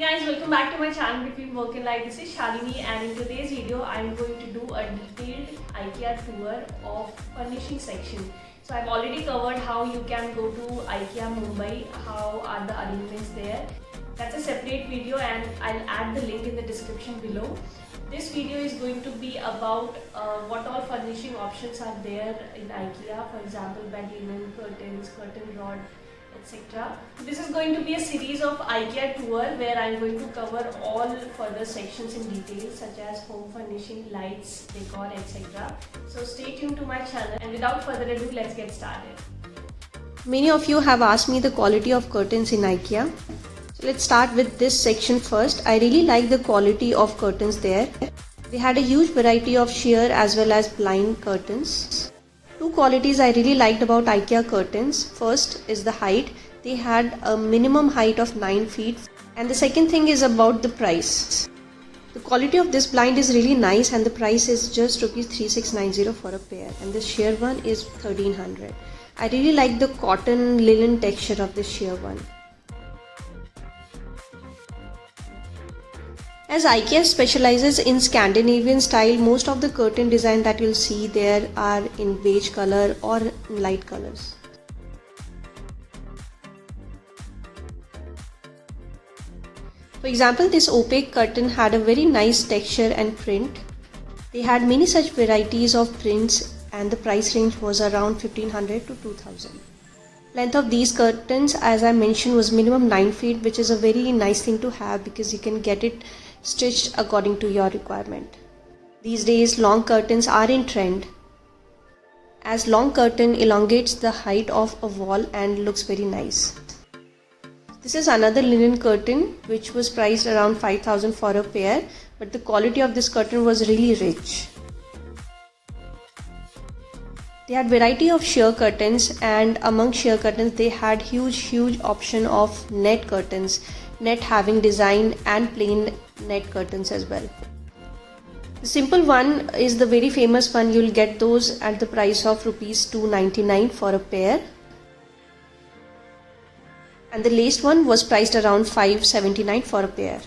Hey guys, welcome back to my channel Between Work and Life. This is Shalini and in today's video I am going to do a detailed IKEA tour of furnishing section. So I've already covered how you can go to IKEA Mumbai, how are the arrangements there. That's a separate video and I'll add the link in the description below. This video is going to be about what all furnishing options are there in IKEA. For example, bed linen, curtains, curtain rod, etc. This is going to be a series of IKEA tour where I'm going to cover all further sections in detail such as home furnishing, lights, decor, etc. So stay tuned to my channel and without further ado, let's get started. Many of you have asked me the quality of curtains in IKEA. So let's start with this section first. I really like the quality of curtains there. They had a huge variety of sheer as well as blind curtains. Two qualities I really liked about IKEA curtains. First is the height. They had a minimum height of 9 feet. And the second thing is about the price. The quality of this blind is really nice and the price is just Rs 3690 for a pair. And the sheer one is 1300. I really like the cotton linen texture of the sheer one. As IKEA specializes in Scandinavian style, most of the curtain design that you'll see there are in beige color or light colors. For example, this opaque curtain had a very nice texture and print. They had many such varieties of prints and the price range was around 1500 to 2000. Length of these curtains, as I mentioned, was minimum 9 feet, which is a very nice thing to have because you can get it stitched according to your requirement. These days long curtains are in trend as long curtain elongates the height of a wall and looks very nice. This is another linen curtain which was priced around 5000 for a pair, but the quality of this curtain was really rich. They had variety of sheer curtains and among sheer curtains they had huge option of net curtains, net having design and plain net curtains as well. The simple one is the very famous one. You'll get those at the price of Rs 299 for a pair. And the laced one was priced around 579 for a pair.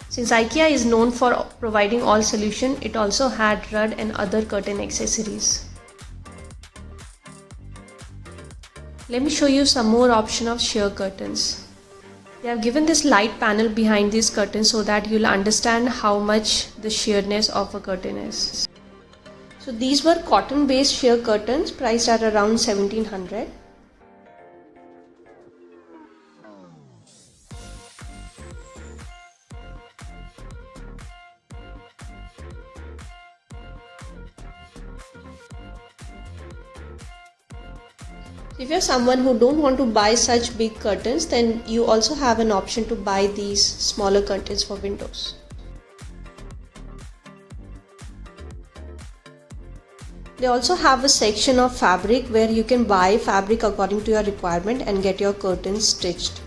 Since IKEA is known for providing all solution, it also had rudd and other curtain accessories. Let me show you some more option of sheer curtains. They have given this light panel behind these curtains so that you'll understand how much the sheerness of a curtain is. So these were cotton based sheer curtains priced at around 1700. If you're someone who don't want to buy such big curtains, then you also have an option to buy these smaller curtains for windows. They also have a section of fabric where you can buy fabric according to your requirement and get your curtains stitched.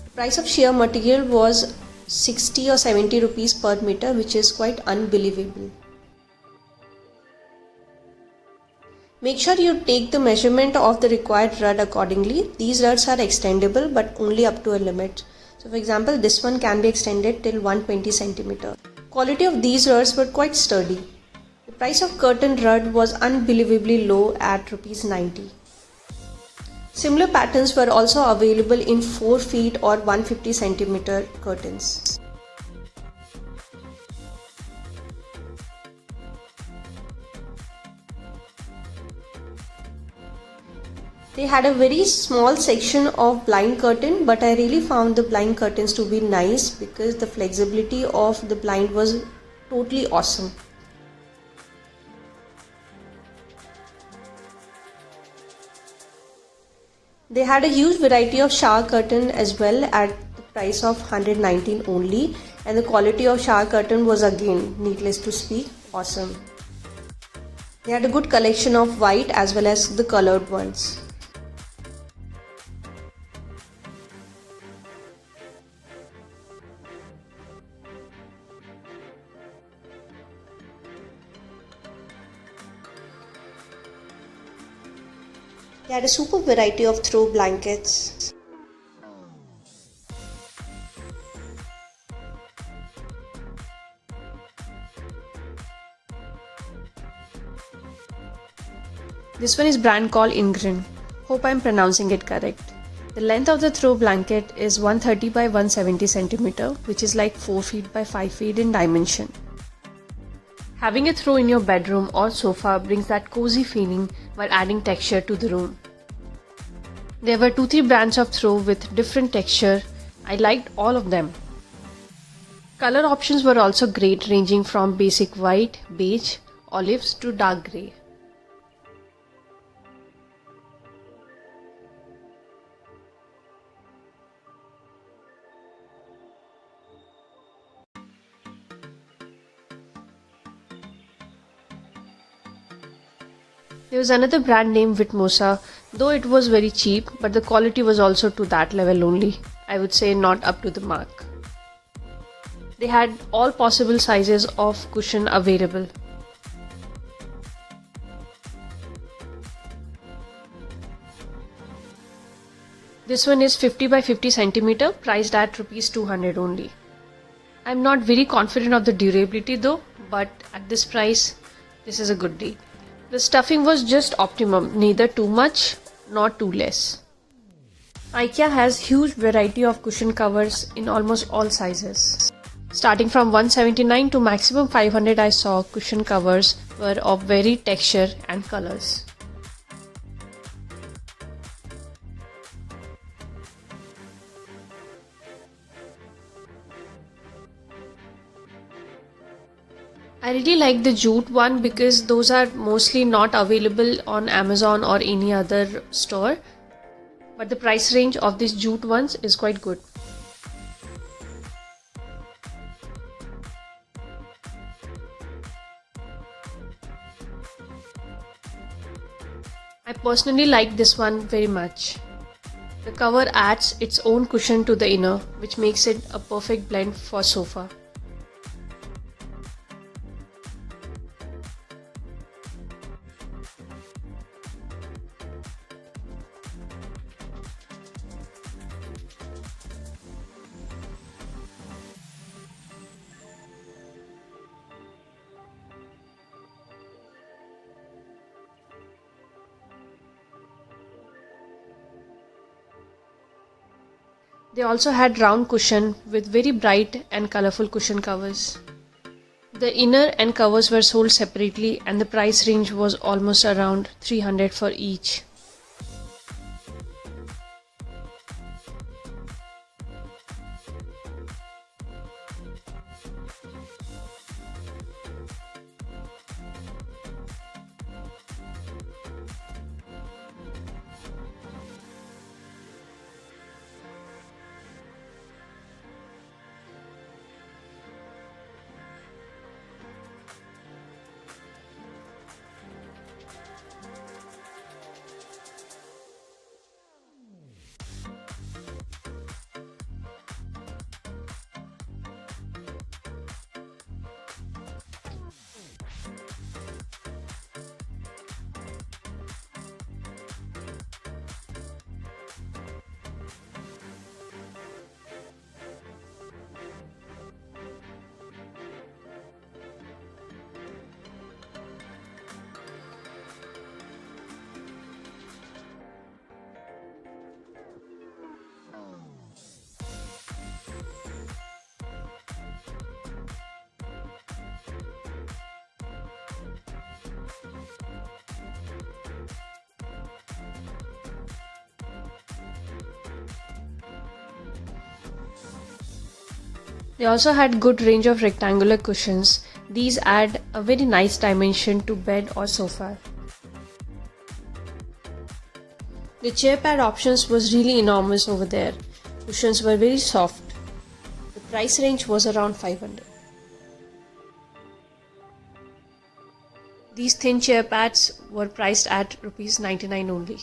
The price of sheer material was 60 or 70 rupees per meter, which is quite unbelievable. Make sure you take the measurement of the required rod accordingly. These rods are extendable but only up to a limit. So for example, this one can be extended till 120 cm. Quality of these rods were quite sturdy. The price of curtain rod was unbelievably low at Rs 90. Similar patterns were also available in 4 feet or 150 cm curtains. They had a very small section of blind curtain, but I really found the blind curtains to be nice because the flexibility of the blind was totally awesome. They had a huge variety of shower curtain as well at the price of 119 only, and the quality of shower curtain was again, needless to speak, awesome. They had a good collection of white as well as the colored ones. They had a super variety of throw blankets. This one is brand called Ingrid. Hope I'm pronouncing it correct. The length of the throw blanket is 130 by 170 cm, which is like 4 feet by 5 feet in dimension. Having a throw in your bedroom or sofa brings that cozy feeling while adding texture to the room. There were 2-3 brands of throw with different texture. I liked all of them. Color options were also great, ranging from basic white, beige, olives to dark grey. There was another brand named Vitmosa, though it was very cheap, but the quality was also to that level only. I would say not up to the mark. They had all possible sizes of cushion available. This one is 50 by 50 cm, priced at Rs 200 only. I'm not very confident of the durability though, but at this price, this is a good deal. The stuffing was just optimum, neither too much nor too less. IKEA has huge variety of cushion covers in almost all sizes. Starting from 179 to maximum 500, I saw cushion covers were of varied texture and colors. I really like the jute one because those are mostly not available on Amazon or any other store. But the price range of these jute ones is quite good. I personally like this one very much. The cover adds its own cushion to the inner, which makes it a perfect blend for sofa. They also had round cushion with very bright and colorful cushion covers. The inner and covers were sold separately and the price range was almost around 300 for each. They also had good range of rectangular cushions. These add a very nice dimension to bed or sofa. The chair pad options was really enormous over there. Cushions were very soft. The price range was around 500. These thin chair pads were priced at Rs 99 only.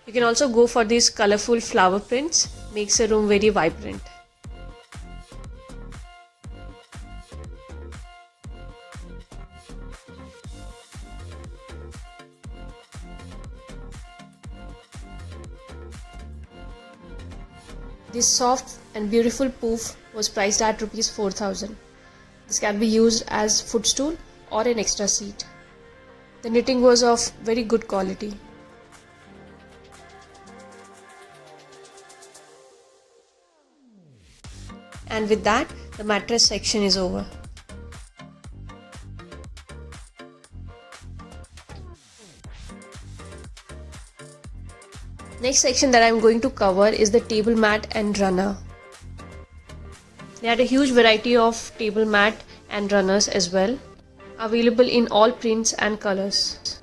You can also go for these colorful flower prints, makes a room very vibrant. This soft and beautiful poof was priced at Rs 4000. This can be used as footstool or an extra seat. The knitting was of very good quality. And with that, the mattress section is over. Next section that I am going to cover is the table mat and runner. They had a huge variety of table mat and runners as well, available in all prints and colors.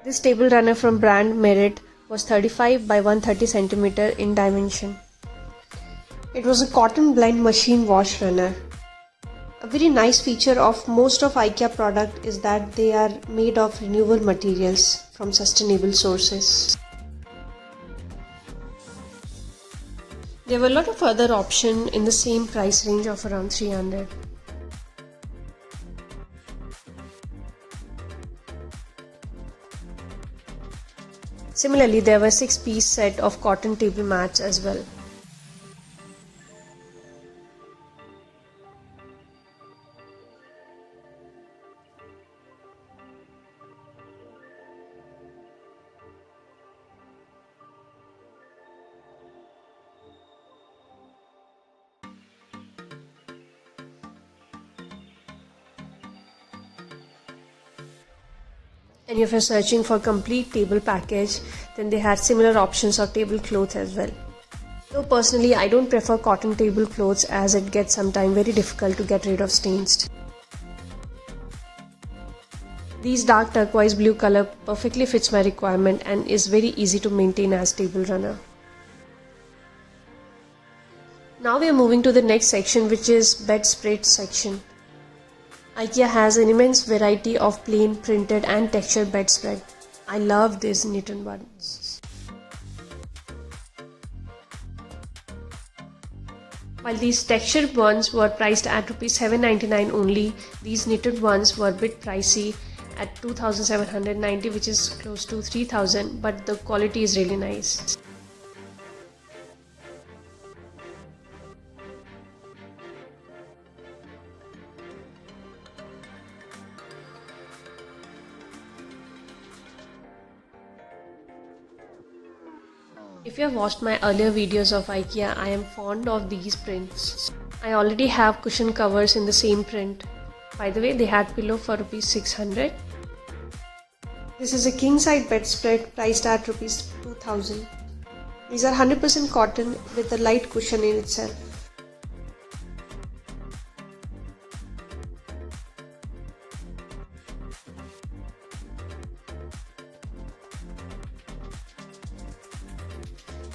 This table runner from brand Merit was 35 by 130 cm in dimension. It was a cotton blend machine wash runner. A very nice feature of most of IKEA product is that they are made of renewable materials from sustainable sources. There were a lot of other options in the same price range of around 300. Similarly, there were 6-piece set of cotton table mats as well. And if you're searching for complete table package, then they had similar options of tablecloth as well. Though personally, I don't prefer cotton tablecloths as it gets sometimes very difficult to get rid of stains. These dark turquoise blue color perfectly fits my requirement and is very easy to maintain as table runner. Now we are moving to the next section, which is bedspread section. IKEA has an immense variety of plain, printed and textured bedspread. I love these knitted ones. While these textured ones were priced at Rs 799 only, these knitted ones were a bit pricey at 2790, which is close to 3000, but the quality is really nice. If you have watched my earlier videos of IKEA, I am fond of these prints. I already have cushion covers in the same print. By the way, they had pillow for Rs 600. This is a king size bedspread priced at Rs 2000. These are 100% cotton with a light cushion in itself.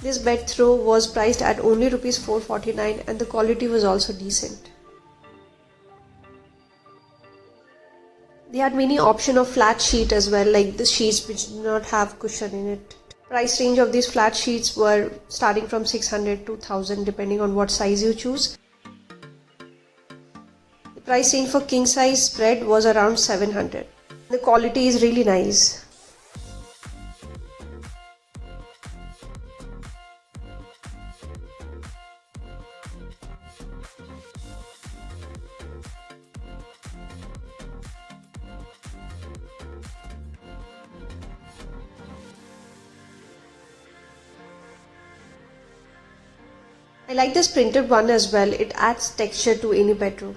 This bed throw was priced at only Rs 449 and the quality was also decent. They had many options of flat sheet as well, like the sheets which do not have cushion in it. Price range of these flat sheets were starting from 600 to 1000 depending on what size you choose. The price range for king size spread was around 700. The quality is really nice. I like this printed one as well, it adds texture to any bedroom.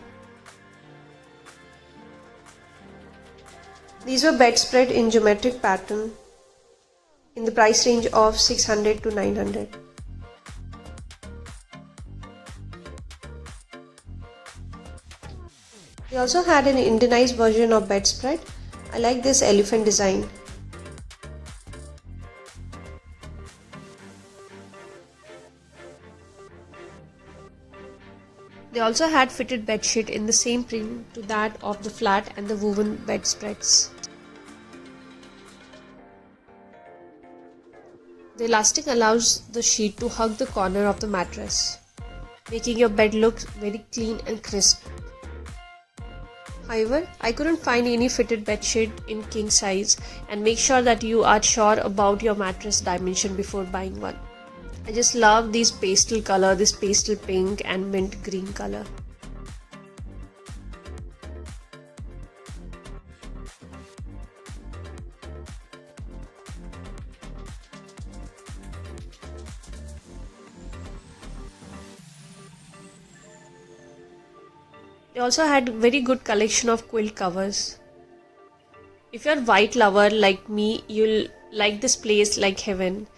These were bedspread in geometric pattern in the price range of 600 to 900. They also had an Indianized version of bedspread. I like this elephant design. They also had fitted bedsheet in the same print to that of the flat and the woven bedspreads. The elastic allows the sheet to hug the corner of the mattress, making your bed look very clean and crisp. However, I couldn't find any fitted bedsheet in king size, and make sure that you are sure about your mattress dimension before buying one. I just love these pastel color, this pastel pink and mint green color. They also had very good collection of quilt covers. If you're a white lover like me, you'll like this place like heaven.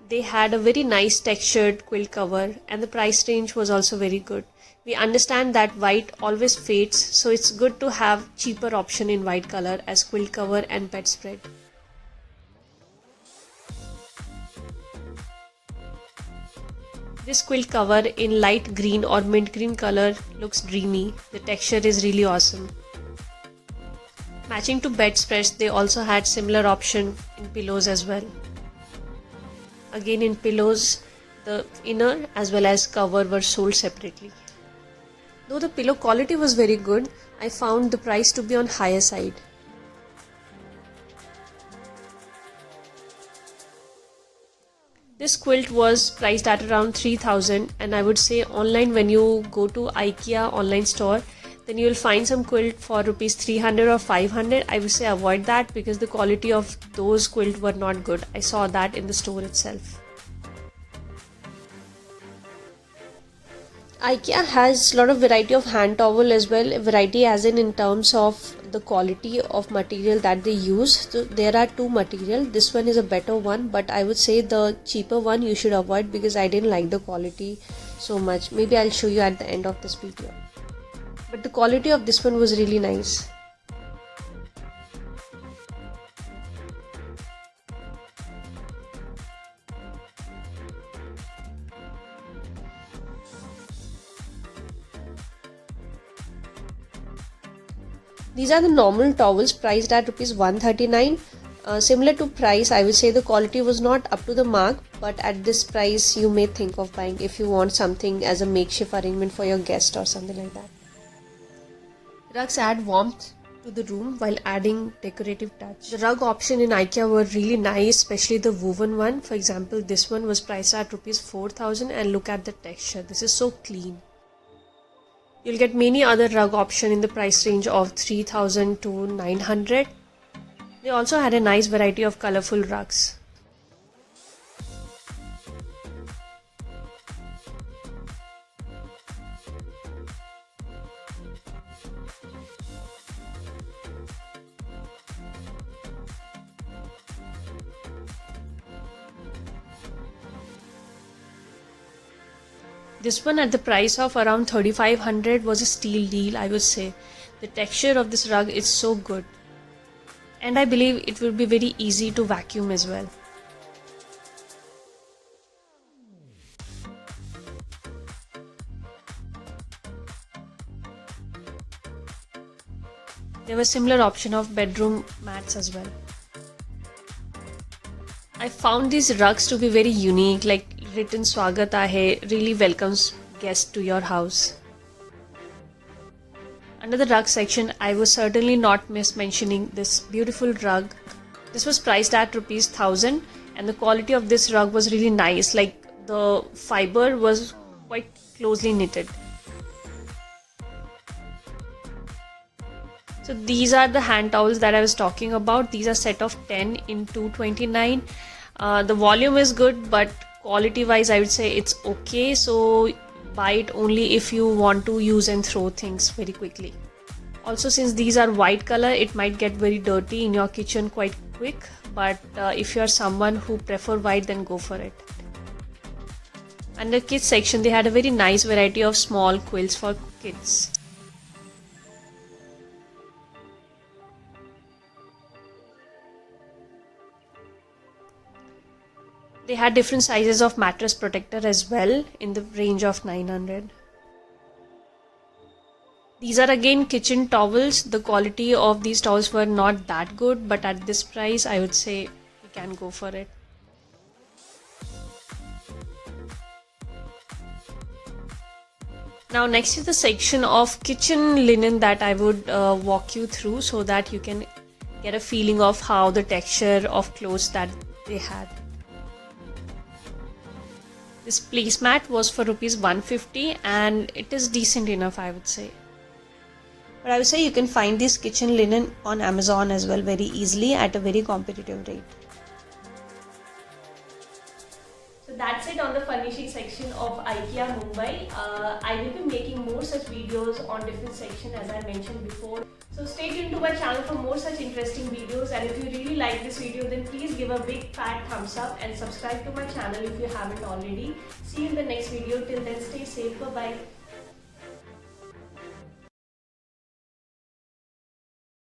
They had a very nice textured quilt cover and the price range was also very good. We understand that white always fades, so it's good to have cheaper option in white color as quilt cover and bedspread. This quilt cover in light green or mint green color looks dreamy. The texture is really awesome. Matching to bedspreads, they also had similar option in pillows as well. Again in pillows, the inner as well as cover were sold separately. Though the pillow quality was very good, I found the price to be on higher side. This quilt was priced at around 3000, and I would say online when you go to IKEA online store, then you will find some quilt for rupees 300 or 500. I would say avoid that because the quality of those quilt were not good. I saw that in the store itself. IKEA has a lot of variety of hand towel as well. Variety as in terms of the quality of material that they use. So there are two material. This one is a better one, but I would say the cheaper one you should avoid because I didn't like the quality so much. Maybe I'll show you at the end of this video. But the quality of this one was really nice. These are the normal towels priced at rupees 139. Similar to price, I would say the quality was not up to the mark, but at this price you may think of buying if you want something as a makeshift arrangement for your guest or something like that. Rugs add warmth to the room while adding decorative touch. The rug option in IKEA were really nice, especially the woven one. For example, this one was priced at rupees 4000 and look at the texture. This is so clean. You'll get many other rug option in the price range of 3000 to 900. They also had a nice variety of colorful rugs. This one at the price of around 3500 was a steal deal, I would say. The texture of this rug is so good. And I believe it will be very easy to vacuum as well. There was similar option of bedroom mats as well. I found these rugs to be very unique, like written Swagat Ahe really welcomes guests to your house. Under the rug section, I was certainly not miss mentioning this beautiful rug. This was priced at rupees 1000 and the quality of this rug was really nice, like the fiber was quite closely knitted. So these are the hand towels that I was talking about. These are set of 10 in 229. The volume is good, but quality wise I would say it's okay, so buy it only if you want to use and throw things very quickly. Also, since these are white color, it might get very dirty in your kitchen quite quick, but if you are someone who prefer white, then go for it. Under kids section, they had a very nice variety of small quilts for kids. They had different sizes of mattress protector as well in the range of 900. These are again kitchen towels. The quality of these towels were not that good, but at this price I would say you can go for it. Now next is the section of kitchen linen that I would walk you through so that you can get a feeling of how the texture of clothes that they had. This placemat was for rupees 150 and it is decent enough, I would say. But I would say you can find this kitchen linen on Amazon as well very easily at a very competitive rate. So that's it on the furnishing section of IKEA Mumbai. I will be making more such videos on different sections as I mentioned before. So stay tuned to my channel for more such interesting videos, and if you really like this video then please give a big fat thumbs up and subscribe to my channel if you haven't already. See you in the next video. Till then, stay safe. Bye bye.